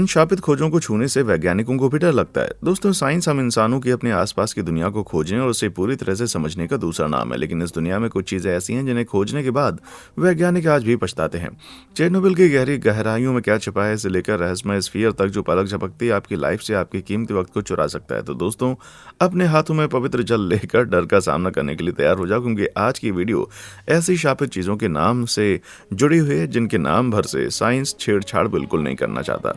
इन शापित खोजों को छूने से वैज्ञानिकों को भी डर लगता है। दोस्तों, साइंस हम इंसानों की अपने आसपास की दुनिया को खोजने और उसे पूरी तरह से समझने का दूसरा नाम है, लेकिन इस दुनिया में कुछ चीजें ऐसी हैं जिन्हें खोजने के बाद वैज्ञानिक आज भी पछताते हैं। चेरनोबिल की गहरी गहराइयों में क्या छिपा है, इसे लेकर रहस्यमय स्फीयर तक जो पलक झपकती है आपकी लाइफ से आपके कीमती वक्त को चुरा सकता है। तो दोस्तों, अपने हाथों में पवित्र जल लेकर डर का सामना करने के लिए तैयार हो जाओ, क्योंकि आज की वीडियो ऐसी शापित चीजों के नाम से जुड़ी हुई है जिनके नाम भर से साइंस छेड़छाड़ बिल्कुल नहीं करना चाहता।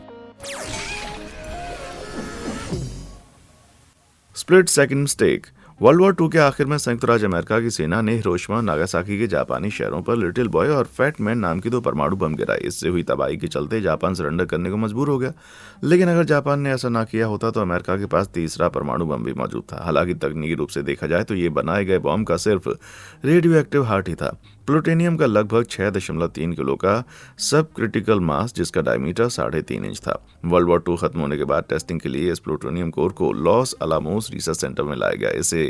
Split second mistake. World war 2 के आखिर में संयुक्त राज्य अमेरिका की सेना ने हिरोशिमा और नागासाकी के जापानी शहरों पर लिटिल बॉय और फैट मैन नाम की 2 परमाणु बम गिराए। इससे हुई तबाही के चलते जापान सरेंडर करने को मजबूर हो गया, लेकिन अगर जापान ने ऐसा ना किया होता तो अमेरिका के पास तीसरा परमाणु बम भी मौजूद था। हालांकि तकनीकी रूप से देखा जाए तो ये बनाए गए बम का सिर्फ रेडियो एक्टिव हार्ट ही था। प्लूटोनियम का लगभग 6.3 किलो का सब क्रिटिकल मास, जिसका डायमीटर 3.5 इंच था। वर्ल्ड वॉर 2 खत्म होने के बाद टेस्टिंग के लिए इस प्लूटोनियम कोर को लॉस अलामोस रिसर्च सेंटर में लाया गया। इसे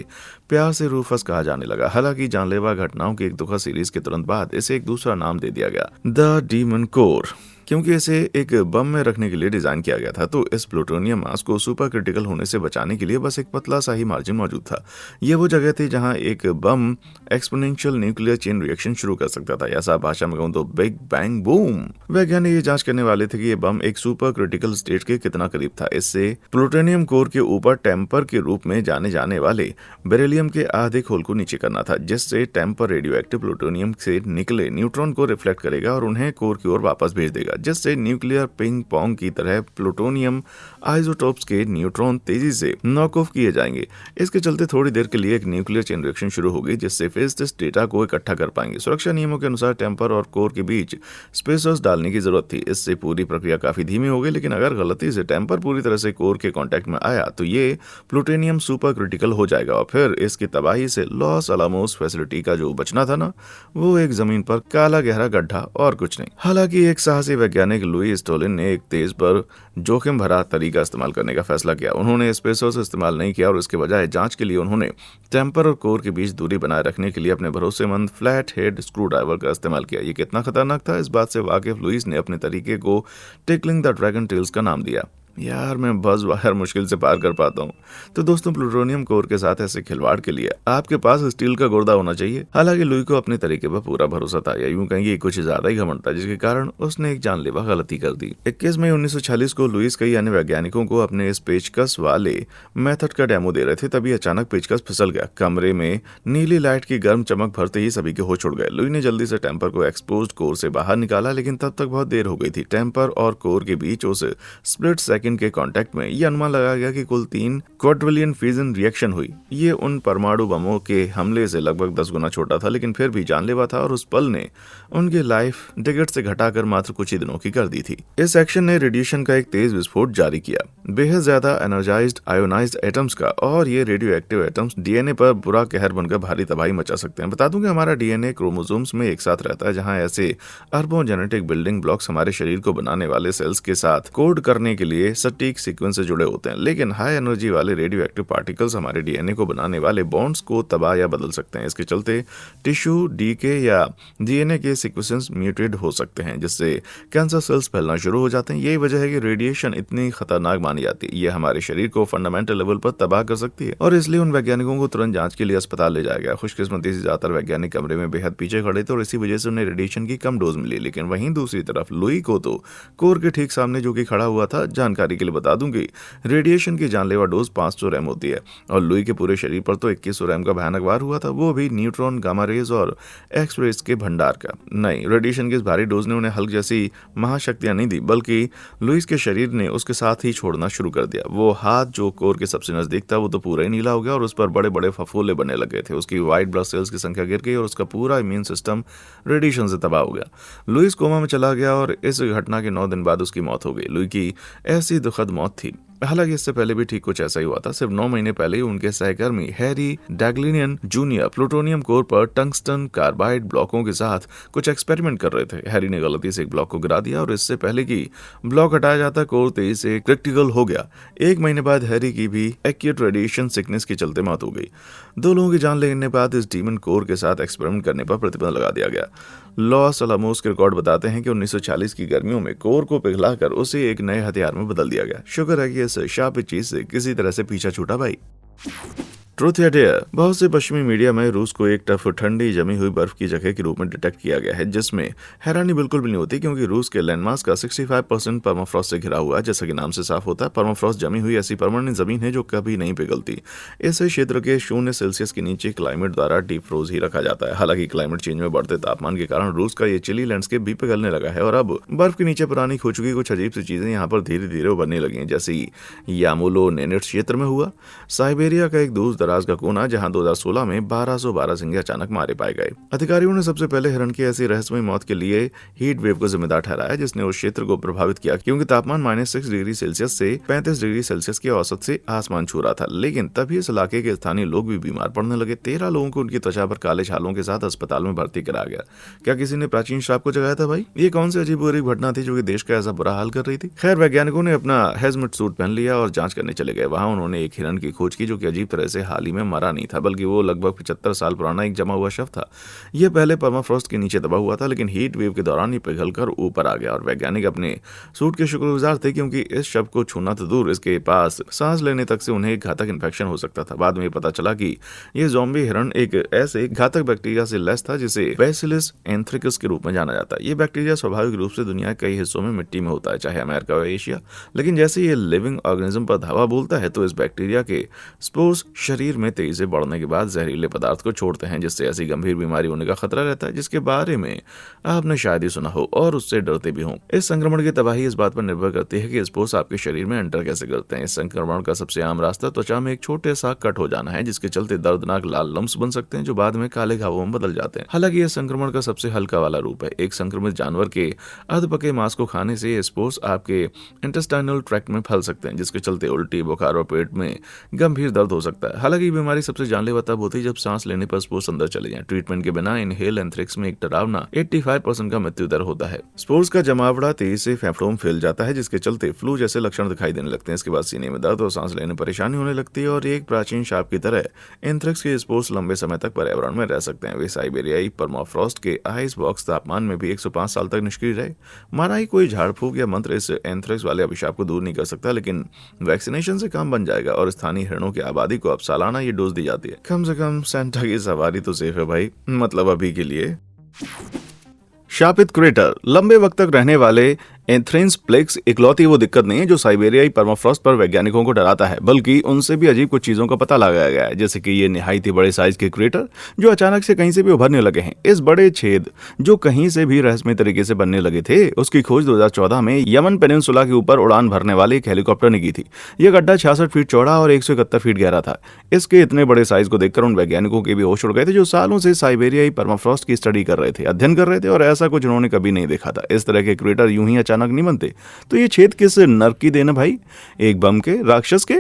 प्यार से रूफस कहा जाने लगा। हालांकि जानलेवा घटनाओं की एक दुखद सीरीज के तुरंत बाद इसे एक दूसरा नाम दे दिया गया, द डीमन कोर, क्योंकि इसे एक बम में रखने के लिए डिजाइन किया गया था। तो इस प्लूटोनियम मास को सुपर क्रिटिकल होने से बचाने के लिए बस एक पतला सा ही मार्जिन मौजूद था। यह वो जगह थी जहां एक बम एक्सपोनेंशियल न्यूक्लियर चेन रिएक्शन शुरू कर सकता था, या साफ भाषा में कहूं तो बिग बैंग बूम। वैज्ञानिक ये जांच करने वाले थे कि यह बम एक सुपर क्रिटिकल स्टेट के कितना करीब था। इससे प्लूटोनियम कोर के ऊपर टेम्पर के रूप में जाने जाने वाले बेरिलियम के आधे खोल को नीचे करना था, जिससे टेम्पर रेडियो एक्टिव प्लूटोनियम से निकले न्यूट्रॉन को रिफ्लेक्ट करेगा और उन्हें कोर की ओर वापस भेज देगा, जिससे न्यूक्लियर पिंग पोंग की तरह प्लूटोनियम आइसोटोप्स के न्यूट्रॉन तेजी से नॉक ऑफ किए जाएंगे। इसके चलते थोड़ी देर के लिए एक न्यूक्लियर चेन रिएक्शन शुरू होगी, जिससे फिजिसिस्ट डेटा को इकट्ठा कर पाएंगे। सुरक्षा नियमों के अनुसार टेम्पर और कोर के बीच स्पेसर्स डालने की जरूरत थी। इससे पूरी प्रक्रिया काफी धीमी हो गई, लेकिन अगर गलती से टेम्पर पूरी तरह से कोर के कांटेक्ट में आया तो ये प्लूटोनियम सुपर क्रिटिकल हो जाएगा और फिर इसकी तबाही से लॉस अलामोस फैसिलिटी का जो बचना था ना, वो एक जमीन पर काला गहरा गड्ढा और कुछ नहीं। हालांकि एक साहसी वैज्ञानिक लुई स्टोलिन ने एक तेज पर जोखिम भरा तरीका इस्तेमाल करने का फैसला किया। उन्होंने स्पेसर्स इस्तेमाल नहीं किया और इसके बजाय जांच के लिए उन्होंने टेम्पर और कोर के बीच दूरी बनाए रखने के लिए अपने भरोसेमंद फ्लैट हेड स्क्रू ड्राइवर का इस्तेमाल किया। ये कितना खतरनाक था, इस बात से वाकिफ लुईस ने अपने तरीके को टिकलिंग द ड्रैगन टेल्स का नाम दिया। यार, मैं बज़ वायर मुश्किल से पार कर पाता हूँ। तो दोस्तों, प्लूटोनियम कोर के साथ ऐसे खिलवाड़ के लिए आपके पास स्टील का गुर्दा होना चाहिए। हालांकि लुई को अपने तरीके पर पूरा भरोसा था, या यूं कहेंगे कुछ ज्यादा ही घमंड था, जिसके कारण उसने एक जानलेवा गलती कर दी। 21 मई 1946 को लुईस कई अन्य वैज्ञानिकों को अपने इस पेचकस वाले मेथड का डेमो दे रहे थे, तभी अचानक पेचकस फिसल गया। कमरे में नीली लाइट की गर्म चमक भरते ही सभी के होश उड़ गए। लुई ने जल्दी से टेम्पर को एक्सपोज्ड कोर से बाहर निकाला, लेकिन तब तक बहुत देर हो गई थी। टेम्पर और कोर के बीच उस स्प्लिट सेकंड के कांटेक्ट में यह अनुमान लगाया गया कि कुल 3 क्वाड्रिलियन फ्यूजन रिएक्शन हुई। ये उन परमाणु बमों के हमले से लगभग 10 गुना छोटा था, लेकिन फिर भी जानलेवा था और उस पल ने उनकी लाइफ डिकेड से घटाकर मात्र कुछ ही दिनों की कर दी थी। इस एक्शन ने रेडिएशन का एक तेज विस्फोट जारी किया, बेहद ज्यादा एनर्जाइज्ड आयोनाइज्ड एटम्स का, और ये रेडियो एक्टिव एटम्स डीएनए पर बुरा कहर बनकर भारी तबाही मचा सकते हैं। बता दूं कि हमारा डीएनए क्रोमोसोम्स में एक साथ रहता है, जहां ऐसे अरबों जेनेटिक बिल्डिंग ब्लॉक्स हमारे शरीर को बनाने वाले सेल्स के साथ कोड करने के लिए सटीक सीक्वेंस से जुड़े होते हैं। लेकिन हाई एनर्जी वाले रेडियो एक्टिव पार्टिकल्स हमारे डीएनए को बनाने वाले बॉन्ड्स को तबाह या बदल सकते हैं। इसके चलते टिश्यू डीके या डीएनए के सीक्वेंसेस म्यूटेट हो सकते हैं, जिससे कैंसर सेल्स फैलना शुरू हो जाते हैं। यही वजह है कि रेडिएशन इतनी खतरनाक मानी जाती है। यह हमारे शरीर को फंडामेंटल लेवल पर तबाह कर सकती है, और इसलिए उन वैज्ञानिकों को तुरंत जांच के लिए अस्पताल ले जाया गया। खुशकिस्मती से ज्यादातर वैज्ञानिक कमरे में बेहद पीछे खड़े थे और इसी वजह से उन्हें रेडिएशन की कम डोज मिली। लेकिन वहीं दूसरी तरफ लुई को तो कोर के ठीक सामने जो कि खड़ा हुआ था। जानकारी के लिए बता दूं कि रेडिएशन की जानलेवा डोज 500 रैम होती है, और लुई के पूरे शरीर पर तो 2100 रैम का भयानक वार हुआ था, वो भी न्यूट्रॉन, गामा रेज और एक्स रेज के भंडार का। नहीं, रेडिएशन की इस भारी डोज ने उन्हें हल्क जैसी महाशक्तियां नहीं दी, बल्कि लुईस के शरीर ने उसके साथ ही छोड़ना शुरू कर दिया। वो हाथ जो कोर के सबसे नजदीक था, वो तो पूरा ही नीला हो गया और उस पर बड़े बड़े फफोले बनने लगे थे। उसकी व्हाइट ब्लड सेल्स की संख्या गिर गई और उसका पूरा इम्यून सिस्टम रेडिएशन से तबाह हो गया। लुईस कोमा में चला गया और इस घटना के 9 दिन बाद उसकी मौत हो गई। लुई की ऐसी दुखद मौत थी। हालांकि इससे पहले भी ठीक कुछ ऐसा ही हुआ था। सिर्फ 9 महीने पहले ही उनके सहकर्मी हैरी डैग्लिनियन जूनियर प्लूटोनियम कोर पर टंगस्टन कार्बाइड ब्लॉकों के साथ कुछ एक्सपेरिमेंट कर रहे थे। हैरी ने गलती से एक ब्लॉक को गिरा दिया और इससे पहले कि ब्लॉक हटाया जाता, कोर तेजी से क्रिटिकल हो गया। 1 महीने बाद हैरी की भी एक्यूट रेडिएशन सिकनेस के चलते मौत हो गई। 2 लोगों की जान लेने के बाद इस डीमन कोर के साथ एक्सपेरिमेंट करने पर प्रतिबंध लगा दिया गया। लॉस अलामोस के रिकॉर्ड बताते हैं कि 1940 की गर्मियों में कोर को पिघलाकर उसे एक नए हथियार में बदल दिया गया। शुक्र है कि इस शापित चीज से किसी तरह से पीछा छूटा भाई। ट्रूथ या डेयर, बहुत से पश्चिमी मीडिया में रूस को एक टफ ठंडी जमी हुई बर्फ की जगह के रूप में डिटेक्ट किया गया है, जिसमें हैरानी बिल्कुल भी नहीं होती क्योंकि रूस के लैंडमास का 65% परमाफ्रॉस्ट से घिरा हुआ है। जैसा कि नाम से साफ होता है, परमाफ्रॉस्ट जमी हुई ऐसी परमानेंट जमीन है जो कभी नहीं पिघलती। इस क्षेत्र के 0 सेल्सियस के नीचे क्लाइमेट द्वारा डीप फ्रोज ही रखा जाता है। हालांकि क्लाइमेट चेंज में बढ़ते तापमान के कारण रूस का ये चिली लैंडस्केप भी पिघलने लगा है और अब बर्फ के नीचे पुरानी हो चुकी कुछ अजीब सी चीजें यहाँ पर धीरे धीरे उभरने लगी हैं, जैसे यामुलो नेनेट्स क्षेत्र में हुआ। साइबेरिया का एक दूर दराज का कोना जहां 2016 में 1212 सिंह अचानक मारे पाए गए। अधिकारियों ने सबसे पहले हिरण की ऐसी रहस्यमय मौत के लिए हीट वेव को जिम्मेदार ठहराया, जिसने उस क्षेत्र को प्रभावित किया क्योंकि तापमान -6 डिग्री सेल्सियस से 35 डिग्री सेल्सियस के औसत से आसमान छू रहा था। लेकिन तभी इस इलाके के स्थानीय लोग भी बीमार पड़ने लगे। 13 लोगों को उनकी त्वचा पर काले छालों के साथ अस्पताल में भर्ती कराया गया। क्या किसी ने प्राचीन श्राप को जगाया था भाई? ये कौन सी अजीबोगरीब घटना थी जो कि देश का ऐसा बुरा हाल कर रही थी? खैर, वैज्ञानिकों ने अपना हेजमेट सूट पहन लिया और जांच करने चले गए। वहां उन्होंने एक हिरण की खोज की जो कि अजीब तरह से हाल ही में मरा नहीं था, बल्कि वो लगभग 75 साल पुराना एक जमा हुआ शव था। यह पहले परमाफ्रॉस्ट के नीचे दबा हुआ था, लेकिन हीट वेव के दौरान ये पिघलकर ऊपर आ गया और वैज्ञानिक अपने सूट के शुक्रगुजार थे क्योंकि इस शव को छूना तो दूर, इसके पास सांस लेने तक से उन्हें एक घातक इन्फेक्शन हो सकता था। बाद में पता चला कि यह ज़ॉम्बी हिरण एक ऐसे घातक बैक्टीरिया से लैस था जिसे बैसिलस एंथ्रेकस के रूप में जाना जाता है। ये बैक्टीरिया स्वाभाविक रूप से दुनिया के कई हिस्सों में मिट्टी में होता है, चाहे अमेरिका और एशिया। लेकिन जैसे ये लिविंग ऑर्गेनिज्म पर धावा बोलता है तो इस बैक्टीरिया के स्पोर्स शरीर में तेजी से बढ़ने के बाद जहरीले पदार्थ को छोड़ते हैं, जिससे ऐसी गंभीर बीमारी होने का खतरा रहता है जिसके बारे में आपने शायद ही सुना हो और उससे डरते भी हों। इस संक्रमण की तबाही इस बात पर निर्भर करती है कि स्पोर्स आपके शरीर में एंटर कैसे करते हैं। इस संक्रमण का सबसे आम रास्ता त्वचा में एक छोटे सा कट हो जाना है, जिसके चलते दर्दनाक लाल लम्स बन सकते हैं जो बाद में काले घावों में बदल जाते हैं। हालांकि यह संक्रमण का सबसे हल्का वाला रूप है। एक संक्रमित जानवर के अधपके मांस को खाने से स्पोर्स आपके इंटेस्टाइनल ट्रैक्ट में फैल सकते हैं, जिसके चलते उल्टी, बुखार और पेट में गंभीर दर्द हो सकता है। हालांकि बीमारी सबसे जानलेवा तब होती है जब सांस लेने पर स्पोर्स अंदर चले जाएं। ट्रीटमेंट के बिना इनहेल एंथ्रेक्स में एक डरावना 85% का मृत्यु दर होता है। स्पोर्स का जमावड़ा तेजी से फेफड़ों में फैल जाता है, जिसके चलते फ्लू जैसे लक्षण दिखाई देने लगते हैं। इसके बाद सीने में दर्द और सांस लेने में परेशानी होने लगती है और एक प्राचीन शाप की तरह एंथ्रेक्स के स्पोर्स लंबे समय तक पर्यावरण में रह सकते हैं। वे साइबेरियाई परमाफ्रॉस्ट के आइस बॉक्स तापमान में भी 105 साल तक निष्क्रिय रहे। माना ही कोई झाड़ फूक या मंत्र इस एंथ्रेक्स वाले अभिशाप को दूर नहीं कर सकता, लेकिन वैक्सीनेशन से काम बन जाएगा और स्थानीय हिरणों की आबादी को अब सालाना ये डोज दी जाती है। कम से कम सेंटा की सवारी तो सेफ है भाई, मतलब अभी के लिए। शापित क्रेटर, लंबे वक्त तक रहने वाले एंथ्रेंस प्लेक्स इकलौती वो दिक्कत नहीं है जो साइबेरियाई परमाफ्रॉस्ट पर वैज्ञानिकों को डराता है, बल्कि उनसे भी अजीब कुछ चीजों का पता लगाया गया है, जैसे कि ये निहायती बड़े साइज के क्रेटर जो अचानक से कहीं से भी उभरने लगे हैं। इस बड़े छेद जो कहीं से भी रहस्यमय तरीके से बनने लगे थे, उसकी खोज 2014 में यमन पेनिनसुला के ऊपर उड़ान भरने वाले एक हेलीकॉप्टर ने की थी। यह गड्ढा 66 फीट चौड़ा और 171 फीट गहरा था। इसके इतने बड़े साइज को देखकर उन वैज्ञानिकों के भी होश उड़ गए थे जो सालों से साइबेरियाई परमाफ्रॉस्ट की स्टडी कर रहे थे, अध्ययन कर रहे थे, और ऐसा कुछ उन्होंने कभी नहीं देखा था। इस तरह के क्रेटर यूं ही अचानक नहीं बनते। तो ये छेद किस नर्क की देन है भाई? एक बम के, राक्षस के,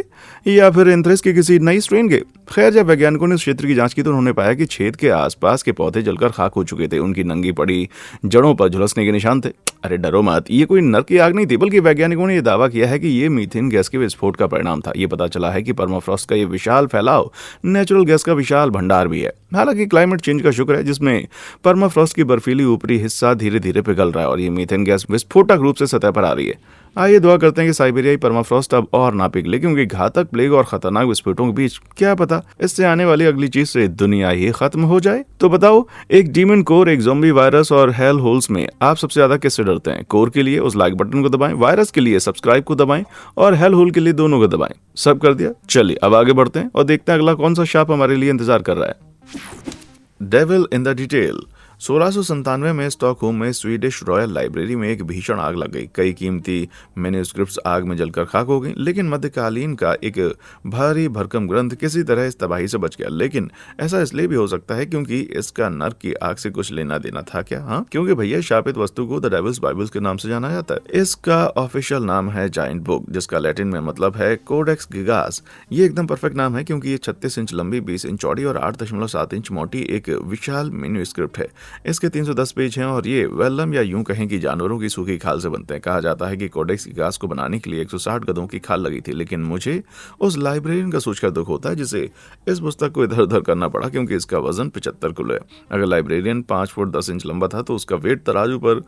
या फिर एंथ्रेक्स के किसी नई स्ट्रेन के? खैर, जब वैज्ञानिकों ने इस क्षेत्र की जांच की तो उन्होंने पाया कि छेद के आसपास के पौधे जलकर खाक हो चुके थे। उनकी नंगी पड़ी जड़ों पर झुलसने के निशान थे। अरे डरो मत, ये कोई नर्क की आग नहीं थी, बल्कि वैज्ञानिकों ने यह दावा किया है कि ये मीथेन गैस के विस्फोट का परिणाम था। ये पता चला है कि परमाफ्रॉस्ट का ये विशाल फैलाव नेचुरल गैस का विशाल भंडार भी है। हालांकि क्लाइमेट चेंज का शुक्र है जिसमें परमाफ्रॉस्ट की बर्फीली ऊपरी हिस्सा धीरे धीरे पिघल रहा है और ये मीथेन गैस विस्फोटक रूप से सतह पर आ रही है। आइए दुआ करते हैं कि साइबेरियाई परमाफ्रॉस्ट अब और ना पिघले, क्योंकि घातक प्लेग और खतरनाक विस्फोटों के बीच क्या पता इससे आने वाली अगली चीज से दुनिया ही खत्म हो जाए। तो बताओ, एक डीमन कोर, एक ज़ॉम्बी वायरस और हेल होल्स में आप सबसे ज्यादा किससे डरते हैं? कोर के लिए उस लाइक बटन को दबाएं, वायरस के लिए सब्सक्राइब को दबाएं और हेल होल के लिए दोनों को दबाएं। सब कर दिया? चलिए अब आगे बढ़ते हैं और देखते हैं अगला कौन सा शाप हमारे लिए इंतजार कर रहा है। Devil in the detail. 1697 में स्टॉकहोम में स्वीडिश रॉयल लाइब्रेरी में एक भीषण आग लग गई। कई कीमती मैन्युस्क्रिप्ट्स आग में जलकर खाक हो गई, लेकिन मध्यकालीन का एक भारी भरकम ग्रंथ किसी तरह इस तबाही से बच गया। लेकिन ऐसा इसलिए भी हो सकता है क्योंकि इसका नर्क की आग से कुछ लेना देना था क्या? हाँ, क्योंकि भैया शापित वस्तु को द डेविल्स बाइबल्स के नाम से जाना जाता है। इसका ऑफिशियल नाम है जायंट बुक, जिसका लैटिन में मतलब है कोडेक्स गिगास। ये एकदम परफेक्ट नाम है क्योंकि ये 36 इंच लंबी, 20 इंच चौड़ी और 8.7 इंच मोटी एक विशाल मैन्युस्क्रिप्ट है। इसके 310 पेज हैं और ये वेलम या यूं कहें कि जानवरों की सूखी खाल से बनते हैं। कहा जाता है कि कोडेक्स गिगास को बनाने के लिए 160 गधों की खाल लगी थी, लेकिन मुझे उस लाइब्रेरियन का सोचकर दुख होता है जिसे इस पुस्तक को इधर उधर करना पड़ा, क्योंकि इसका वजन 75 किलो है। अगर लाइब्रेरियन 5 फुट 10 इंच लंबा था तो उसका वेट तराजू पर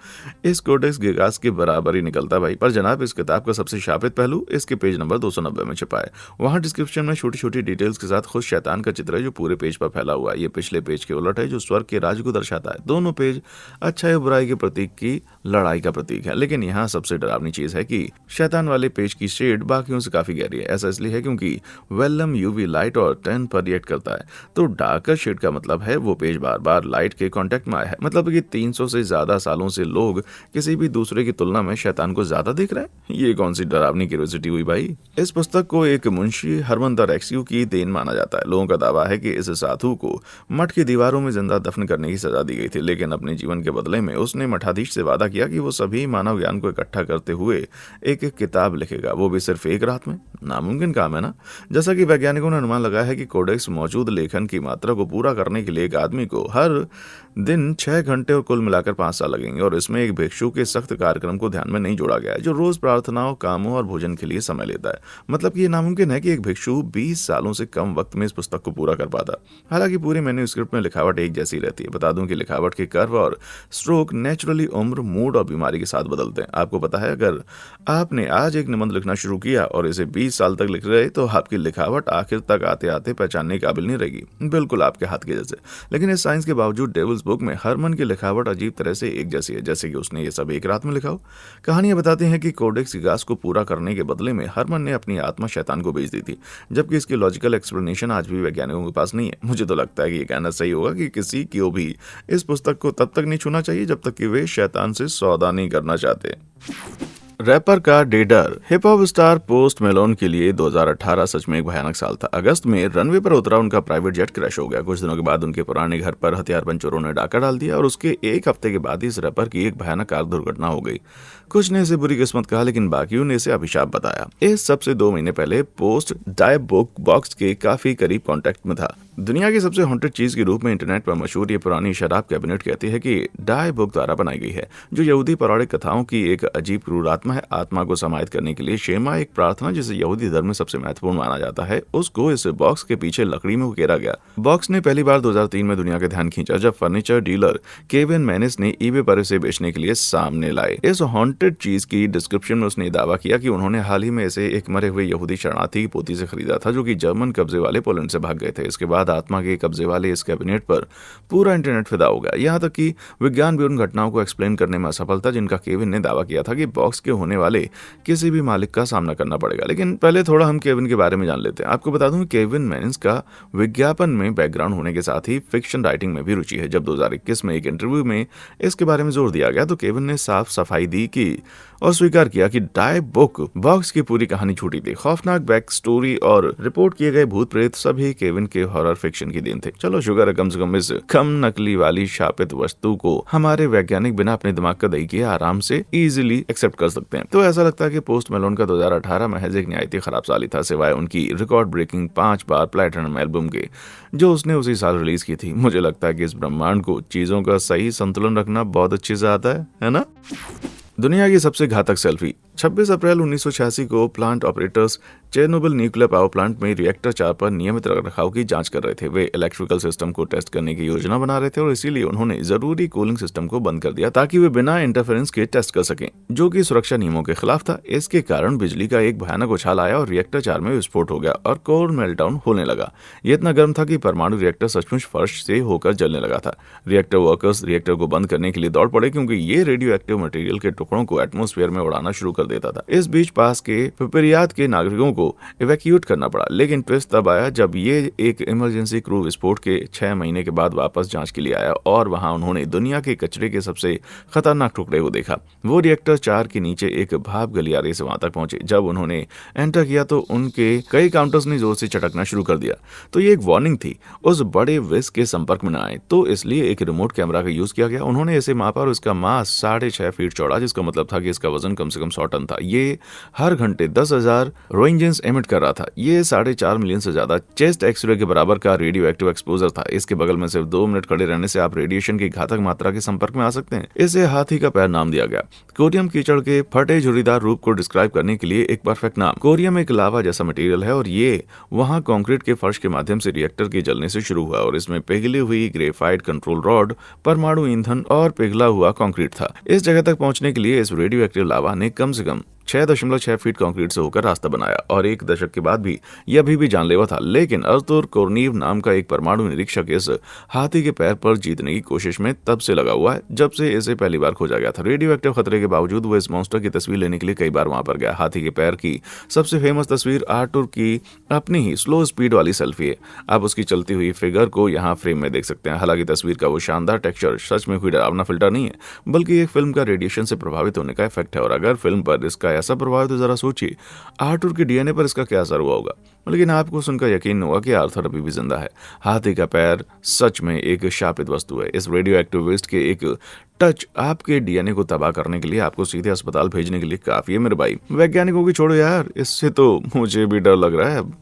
इस कोडेक्स गिगास के बराबर ही निकलता भाई। पर जनाब, इस किताब का सबसे शापित पहलू इसके पेज नंबर 290 में छिपा है। वहां डिस्क्रिप्शन में छोटी छोटी डिटेल्स के साथ खुद शैतान का चित्र है जो पूरे पेज पर फैला हुआ है। ये पिछले पेज के उलट है जो स्वर्ग के राज को दर्शाता है। दोनों पेज अच्छाई और बुराई के प्रतीक की लड़ाई का प्रतीक है। लेकिन यहाँ सबसे डरावनी चीज है कि शैतान वाले पेज की शेड बाकियों से काफी गहरी है। ऐसा इसलिए है क्योंकि वेलम यूवी लाइट और 10 पर रिएक्ट करता है। तो डार्कर शेड का मतलब है वो पेज बार बार लाइट के कांटेक्ट में आया है। मतलब कि 300 से ज्यादा सालों से लोग किसी भी दूसरे की तुलना में शैतान को ज्यादा देख रहे हैं। ये कौन सी डरावनी क्यूरियोसिटी हुई भाई। इस पुस्तक को एक मुंशी हरमंदर एक्सयू की देन माना जाता है। लोगों का दावा है कि इस साधु को मठ की दीवारों में जिंदा दफन करने की सजा दी गई थी, लेकिन अपने जीवन के बदले में उसने मठाधीश से वादा किया कि वो सभी मानव ज्ञान को इकट्ठा करते हुए एक किताब लिखेगा, वो भी सिर्फ एक रात में। नामुमकिन काम है ना। जैसा कि वैज्ञानिकों ने अनुमान लगाया है कि कोडेक्स मौजूद लेखन की मात्रा को पूरा करने के लिए एक आदमी को हर दिन 6 घंटे और कुल मिलाकर 5 साल लगेंगे। और इसमें एक भिक्षु के सख्त कार्यक्रम को ध्यान में नहीं जोड़ा गया है जो रोज प्रार्थनाओं, कामों और भोजन के लिए समय लेता है। मतलब कि ये नामुमकिन है कि एक भिक्षु 20 सालों से कम वक्त में इस पुस्तक को पूरा कर पाता। हालांकि पूरे मैन्यूस्क्रिप्ट में लिखावट एक जैसी रहती है। बता दूं कि लिखावट के कर्व और स्ट्रोक नेचुरली उम्र, मूड और बीमारी के साथ बदलते हैं। आपको पता है, अगर आपने आज एक निबंध लिखना शुरू किया और इसे 20 साल तक लिख रहे तो आपकी लिखावट आखिर तक आते आते पहचानने के काबिल नहीं रहेगी, बिल्कुल आपके हाथ के जैसे। लेकिन इस साइंस के बावजूद डेविल्स बुक में हरमन की लिखावट अजीब तरह से एक जैसी है, जैसे कि उसने ये सब एक रात में लिखा हो। कहानियां बताती हैं कि कोडेक्स गिगास को पूरा करने के बदले में हरमन ने अपनी आत्मा शैतान को बेच दी थी, जबकि इसकी लॉजिकल एक्सप्लेनेशन आज भी वैज्ञानिकों के पास नहीं है। मुझे तो लगता है कि ये कहना सही होगा कि किसी को भी इस पुस्तक को तब तक नहीं छूना चाहिए जब तक कि वे शैतान से सौदा नहीं करना चाहते। रैपर का डेडर। Hip hop star Post Malone के लिए 2018 सच में एक भयानक साल था। अगस्त में रनवे पर उतरा उनका प्राइवेट जेट क्रैश हो गया। कुछ दिनों के बाद उनके पुराने घर पर हथियारबंद चोरों ने डाका डाल दिया और उसके एक हफ्ते के बाद इस रैपर की एक भयानक कार दुर्घटना हो गई। कुछ ने इसे बुरी किस्मत कहा, लेकिन बाकियों ने इसे अभिशाप बताया। इस सबसे 2 महीने पहले पोस्ट डाई बुक बॉक्स के काफी करीब कांटेक्ट में था। दुनिया की सबसे हॉन्टेड चीज के रूप में इंटरनेट पर मशहूर ये पुरानी शराब कैबिनेट कहती है कि डाई बुक द्वारा बनाई गई है, जो यहूदी पौराणिक कथाओं की एक अजीब क्रूर आत्मा है। आत्मा को समाहित करने के लिए शेमा, एक प्रार्थना जिसे यहूदी धर्म में सबसे महत्वपूर्ण माना जाता है, उसको इस बॉक्स के पीछे लकड़ी में उकेरा गया। बॉक्स ने पहली बार 2003 में दुनिया का ध्यान खींचा जब फर्नीचर डीलर केविन मैनिस ने ईबे पर इसे बेचने के लिए सामने लाए। इस हॉन्टेड चीज की डिस्क्रिप्शन में उसने दावा किया कि उन्होंने हाल ही में इसे एक मरे हुए यहूदी शरणार्थी की पोती से खरीदा था जो कि जर्मन कब्जे वाले पोलैंड से भाग गए थे। इसके बाद आत्मा के कब्जे वाले इस कैबिनेट पर पूरा इंटरनेट फिदा हो गया। यहाँ तक कि विज्ञान भी उन घटनाओं को एक्सप्लेन करने में असफल था जिनका केविन ने दावा किया था कि बॉक्स के होने वाले किसी भी मालिक का सामना करना पड़ेगा। लेकिन पहले थोड़ा हम केविन के बारे में जान लेते हैं। आपको बता दूं कि केविन मैनिस का विज्ञापन में बैकग्राउंड होने के साथ ही फिक्शन राइटिंग में भी रुचि है। जब 2021 में एक इंटरव्यू में इसके बारे में जोर दिया गया तो केविन ने साफ सफाई दी कि और स्वीकार किया कि डाई बुक बॉक्स की पूरी कहानी छूटी थी। खौफनाक बैक स्टोरी और रिपोर्ट किए गए भूत प्रेत सभी केविन के हॉरर फिक्शन की देन थे। चलो शुगर है कम से कम इस कम नकली वाली शापित वस्तु को हमारे वैज्ञानिक बिना अपने दिमाग का दही किए आराम से इजीली एक्सेप्ट कर सकते हैं। तो ऐसा लगता है कि पोस्ट मेलोन का 2018 महज एक न्यायती खराब साल ही था, सिवाय उनकी रिकॉर्ड ब्रेकिंग 5 बार प्लैटिनम एल्बम के जो उसने उसी साल रिलीज की थी। मुझे लगता है कि इस ब्रह्मांड को चीजों का सही संतुलन रखना बहुत अच्छे से आता है ना। दुनिया की सबसे घातक सेल्फी। 26 अप्रैल 1986 को plant operators Chernobyl nuclear power plant में रिएक्टर 4 पर नियमित रखरखाव की जांच कर रहे थे। वे इलेक्ट्रिकल सिस्टम को टेस्ट करने की योजना बना रहे थे और इसीलिए उन्होंने जरूरी कूलिंग सिस्टम को बंद कर दिया ताकि वे बिना इंटरफेरेंस के टेस्ट कर सकें, जो कि सुरक्षा नियमों के खिलाफ था। इसके कारण बिजली का एक भयानक उछाल आया और रिएक्टर 4 में विस्फोट हो गया और कोर मेल्टडाउन होने लगा। ये इतना गर्म था कि परमाणु रिएक्टर सचमुच फर्श से होकर जलने लगा था। रिएक्टर वर्कर्स रिएक्टर को बंद करने के लिए दौड़ पड़े क्योंकि ये रेडियो एक्टिव मटेरियल के टुकड़ों को एटमॉस्फेयर में उड़ाना शुरू कर देता था। इस बीच पास के पिपरियात के नागरिकों को इवैक्यूएट करना पड़ा, लेकिन ट्विस्ट तब आया जब ये एक इमरजेंसी क्रू विस्फोट के 6 महीने के बाद वापस जांच के लिए आया और वहां उन्होंने दुनिया के कचरे के सबसे खतरनाक टुकड़े को देखा। वो रिएक्टर 4 के नीचे एक भाप गलियारे से वहां तक पहुंचे। जब उन्होंने एंटर किया तो उनके कई काउंटर्स ने जोर से चटकना शुरू कर दिया। तो ये एक वार्निंग थी, उस बड़े विस्क के संपर्क में न आए। तो इसलिए एक रिमोट कैमरा का यूज किया गया। उन्होंने इसे मापा और इसका मास 6.5 फीट चौड़ा, जिसका जिसका मतलब था कि इसका वजन कम से कम 100 टन था। ये हर घंटे 10,000 रोइंजेंस एमिट कर रहा था। ये 4.5 मिलियन से ज्यादा चेस्ट एक्सरे के बराबर का रेडियो एक्टिव एक्सपोजर था। इसके बगल में सिर्फ 2 मिनट खड़े रहने से आप रेडिएशन की घातक मात्रा के संपर्क में आ सकते हैं। इसे हाथी का पैर नाम दिया गया। कोरियम कीचड़ के फटे झुर्रीदार रूप को डिस्क्राइब करने के लिए एक परफेक्ट नाम। कोरियम एक लावा जैसा मटेरियल है और ये वहां कंक्रीट के फर्श के माध्यम से रिएक्टर के जलने से शुरू हुआ और इसमें पिघली हुई ग्रेफाइट कंट्रोल रॉड, परमाणु ईंधन और पिघला हुआ कंक्रीट था। इस जगह तक पहुंचने के लिए इस रेडियो एक्टिव लावा ने कम से कम 6.6 फीट कंक्रीट से होकर रास्ता बनाया और 1 दशक के बाद भी यह अभी भी जानलेवा था। लेकिन अर्तुर कोर्नीव नाम का एक परमाणु निरीक्षक इस हाथी के पैर पर जीतने की कोशिश में तब से लगा हुआ है जब से इसे पहली बार खोजा गया था। रेडियो एक्टिव खतरे के बावजूद वो इस मॉन्स्टर की तस्वीर लेने के लिए कई बार वहां पर गया। हाथी के पैर की सबसे फेमस तस्वीर अर्तुर की अपनी ही स्लो स्पीड वाली सेल्फी है। आप उसकी चलती हुई फिगर को यहाँ फ्रेम में देख सकते हैं। हालांकि तस्वीर का वो शानदार टेक्सचर सच में कोई डरावना फिल्टर नहीं है, बल्कि एक फिल्म का रेडिएशन से प्रभावित होने का इफेक्ट है। और अगर फिल्म पर इसका ऐसा प्रभाव है तो जरा सोचिए आर्थर के डीएनए पर इसका क्या असर हुआ होगा। लेकिन आपको सुनकर यकीन होगा कि आर्थर अभी भी जिंदा है। हाथी का पैर सच में एक शापित वस्तु है। इस रेडियो एक्टिव वेस्ट के एक टच आपके डीएनए को तबाह करने के लिए आपको सीधे अस्पताल भेजने के लिए काफी है मेरे भाई। वैज्ञानिकों की छोड़ो यार, इससे तो मुझे भी डर लग रहा है अब।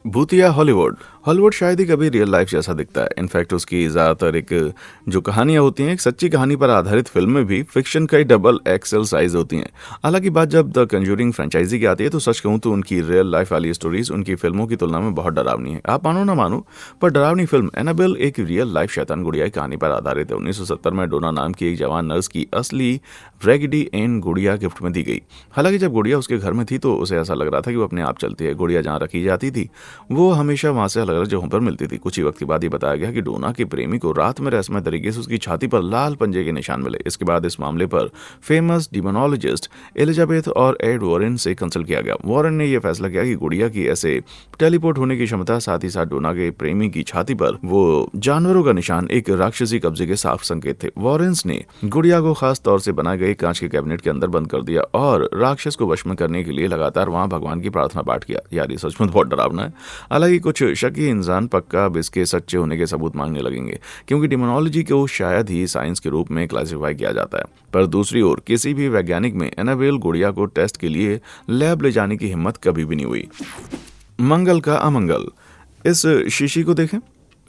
भूतिया हॉलीवुड शायद ही कभी रियल लाइफ जैसा दिखता है। इनफैक्ट उसकी ज्यादातर एक जो कहानियां होती हैं एक सच्ची कहानी पर आधारित फिल्में भी फिक्शन का ही डबल एक्सेल साइज होती हैं। हालांकि बात जब द कंजूरिंग फ्रेंचाइजी की आती है तो सच कहूं तो उनकी रियल लाइफ वाली स्टोरीज उनकी फिल्मों की तुलना में बहुत डरावनी है। आप मानो ना मानो, पर डरावनी फिल्म एनाबेल एक रियल लाइफ शैतान गुड़िया की कहानी पर आधारित है। 1970 में डोना नाम की एक जवान नर्स की असली रैगडी एन गुड़िया गिफ्ट में दी गई। हालांकि जब गुड़िया उसके घर में थी तो उसे ऐसा लग रहा था कि वो अपने आप चलती है। गुड़िया जहाँ रखी जाती थी वो हमेशा वहां से अलग अलग जगहों पर मिलती थी। कुछ ही वक्त के बाद ये बताया गया कि डोना के प्रेमी को रात में रहस्यमय तरीके से उसकी छाती पर लाल पंजे के निशान मिले। इसके बाद इस मामले पर फेमस डिमोनोलॉजिस्ट एलिजाबेथ और एड वॉरेन से कंसल्ट किया गया। वॉरेन ने यह फैसला किया कि गुड़िया की ऐसे टेलीपोर्ट होने की क्षमता, साथ ही साथ डोना के प्रेमी की छाती पर वो जानवरों का निशान एक राक्षसी कब्जे के साफ संकेत थे। वॉरेन्स ने गुड़िया को खास तौर से बनाए गए कांच के कैबिनेट के अंदर बंद कर दिया और राक्षस को वश में करने के लिए लगातार वहां भगवान की प्रार्थना पाठ किया। यार ये सच में बहुत डरावना है। हालांकि कुछ शकी इंसान पक्का अब इसके सच्चे होने के सबूत मांगने लगेंगे, क्योंकि डिमोनोलॉजी को शायद ही साइंस के रूप में क्लासिफाई किया जाता है। पर दूसरी ओर किसी भी वैज्ञानिक में एनाबेल गुड़िया को टेस्ट के लिए लैब ले जाने की हिम्मत कभी भी नहीं हुई। मंगल का अमंगल। इस शीशी को देखें,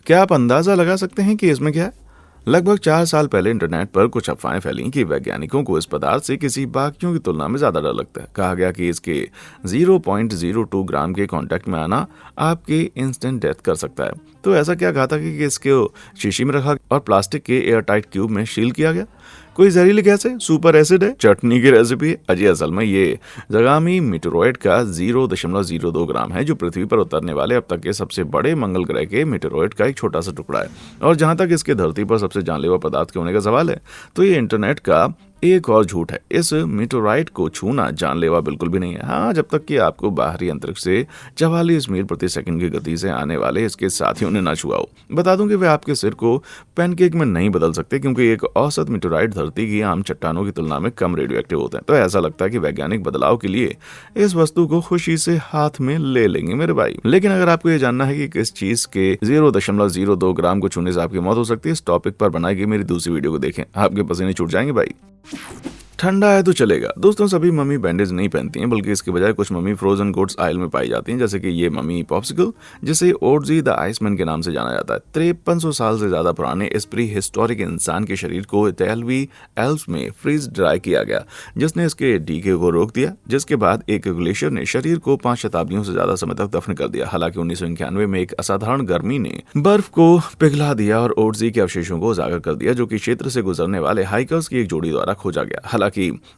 क्या आप अंदाजा लगा सकते हैं कि इसमें क्या है? लगभग 4 साल पहले इंटरनेट पर कुछ अफवाहें फैली कि वैज्ञानिकों को इस पदार्थ से किसी बाकियों की तुलना में ज्यादा डर लगता है। कहा गया कि इसके 0.02 ग्राम के कांटेक्ट में आना आपके इंस्टेंट डेथ कर सकता है। तो ऐसा क्या घातक है कि इसके शीशी में रखा और प्लास्टिक के एयर टाइट क्यूब में सील किया गया? कोई जहरीली गैस है, सुपर एसिड है, चटनी की रेसिपी है? अजी असल में ये जगामी मीटेरॉइड का 0.02 ग्राम है, जो पृथ्वी पर उतरने वाले अब तक के सबसे बड़े मंगल ग्रह के मीटेरॉइड का एक छोटा सा टुकड़ा है। और जहां तक इसके धरती पर सबसे जानलेवा पदार्थ के होने का सवाल है तो ये इंटरनेट का एक और झूठ है। इस मीटेरॉइड को छूना जानलेवा बिल्कुल भी नहीं है। हाँ, जब तक कि आपको बाहरी अंतरिक्ष से 44 मील प्रति सेकंड की गति से आने वाले इसके साथियों ने ना छुआ हो। बता दूं कि वे आपके सिर को पैनकेक में नहीं बदल सकते, क्योंकि एक औसत मीटेरॉइड धरती की आम चट्टानों की तुलना में कम रेडियो एक्टिव होते हैं। तो ऐसा लगता है कि वैज्ञानिक बदलाव के लिए इस वस्तु को खुशी से हाथ में ले लेंगे मेरे भाई। लेकिन अगर आपको ये जानना है कि किस चीज के 0.02 ग्राम को छूने से आपकी मौत हो सकती है, इस टॉपिक पर बनाई गई मेरी दूसरी वीडियो को देखें, आपके पसीने छूट जाएंगे भाई। ठंडा है तो चलेगा। दोस्तों, सभी मम्मी बैंडेज नहीं पहनती हैं, बल्कि इसके बजाय कुछ मम्मी फ्रोजन गुड्स आयल में पाई जाती हैं, जैसे कि ये मम्मी पॉप्सिकल, जिसे ओडजी द आइसमैन के नाम से जाना जाता है। 5300 साल से ज्यादा पुराने इस प्री हिस्टोरिक इंसान के शरीर को इतालवी एल्प्स में फ्रीज ड्राई किया गया, जिसने इसके डीके को रोक दिया, जिसके बाद एक ग्लेशियर ने शरीर को 5 शताब्दियों से ज्यादा समय तक दफन कर दिया। हालांकि 1991 में एक असाधारण गर्मी ने बर्फ को पिघला दिया और ओडजी के अवशेषों को उजागर कर दिया, जो कि क्षेत्र से गुजरने वाले हाइकर्स की एक जोड़ी द्वारा खोजा गया। हालांकि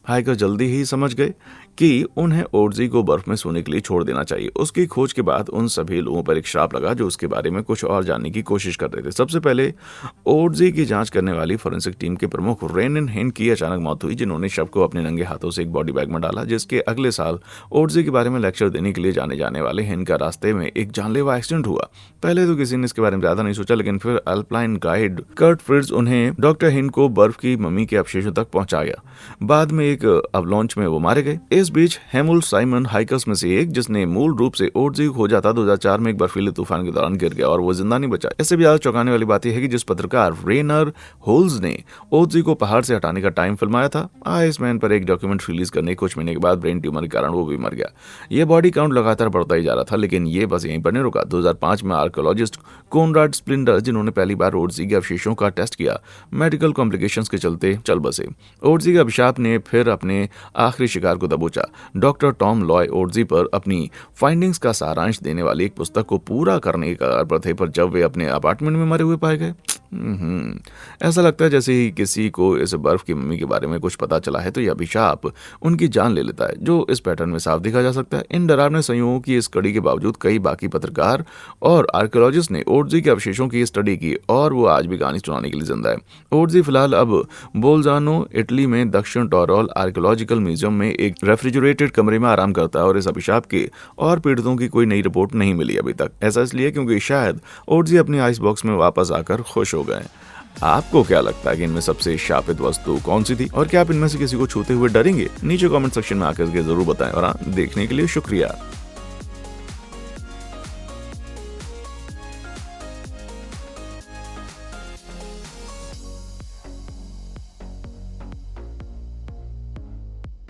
हाइकर जल्दी ही समझ गए कि उन्हें ओडजी को बर्फ में सोने के लिए छोड़ देना चाहिए। उसकी खोज के बाद उन सभी लोगों पर एक श्राप लगा जो उसके बारे में कुछ और जानने की कोशिश कर रहे थे। सबसे पहले ओडजी की जांच करने वाली फोरेंसिक टीम के प्रमुख रेनिन हिन की अचानक मौत हुई, जिन्होंने शव को अपने नंगे हाथों से एक बॉडी बैग में डाला। जिसके अगले साल ओडजी के बारे में लेक्चर देने के लिए जाने जाने वाले हिन का रास्ते में एक जानलेवा एक्सीडेंट हुआ। पहले तो किसी ने इसके बारे में ज्यादा नहीं सोचा, लेकिन फिर अल्पाइन गाइड कर्ट फ्रिट्ज उन्हें डॉक्टर हिन को बर्फ की मम्मी के अवशेषों तक पहुंचा गया। बाद में एक अवलॉन्च में वो मारे गए। इस बीच हेमुल साइमन हाइकर्स में से एक, जिसने मूल रूप से ओडजी को खोजा था, 2004 में एक बर्फीले तूफान के दौरान गिर गया और वो जिंदा नहीं बचा। इससे भी ज्यादा चौंकाने वाली बात यह है कि जिस पत्रकार रेनर होल्स ने ओडजी को पहाड़ से हटाने का टाइम फिल्माया था, आइसमैन पर एक डॉक्यूमेंट रिलीज करने के कुछ महीने के बाद ब्रेन ट्यूमर के कारण वो भी मर गया। ये बॉडी काउंट लगातार बढ़ता ही जा रहा था, लेकिन ये बस यहीं पर नहीं रुका। 2005 में आर्कियोलॉजिस्ट कोनराड स्प्लिंटर, जिन्होंने पहली बार ओडजी के अवशेषों का टेस्ट किया, मेडिकल कॉम्प्लिकेशंस के चलते चल बसे। ओडजी के अभिशाप ने फिर अपने आखिरी शिकार को दबोचा। डॉक्टर टॉम लॉय ओडजी पर अपनी फाइंडिंग्स का सारांश देने वाली एक पुस्तक को पूरा करने के कगार पर थे, पर जब वे अपने अपार्टमेंट में मरे हुए पाए गए, ऐसा लगता है जैसे ही किसी को इस बर्फ की मम्मी के बारे में कुछ पता चला है तो यह अभिशाप उनकी जान ले लेता है, जो इस पैटर्न में साफ देखा जा सकता है। इन डरावने संयोगों की इस कड़ी के बावजूद कई बाकी पत्रकार और आर्कियोलॉजिस्ट ने ओडजी के अवशेषों की स्टडी की और वो आज भी कहानी सुनाने के लिए जिंदा है। ओडजी फिलहाल अब बोल्जानो, इटली में दक्षिण टोरल आर्कियोलॉजिकल म्यूजियम में एक रेफ्रिजरेटेड कमरे में आराम करता है और इस अभिशाप के और पीड़ितों की कोई नई रिपोर्ट नहीं मिली अभी तक। ऐसा इसलिए क्योंकि शायद ओडजी अपनी आइस बॉक्स में वापस आकर खुश हो गए। आपको क्या लगता है कि इनमें सबसे शापित वस्तु कौन सी थी और क्या आप इनमें से किसी को छूते हुए डरेंगे? नीचे कमेंट सेक्शन में आकर के जरूर बताएं और देखने के लिए शुक्रिया।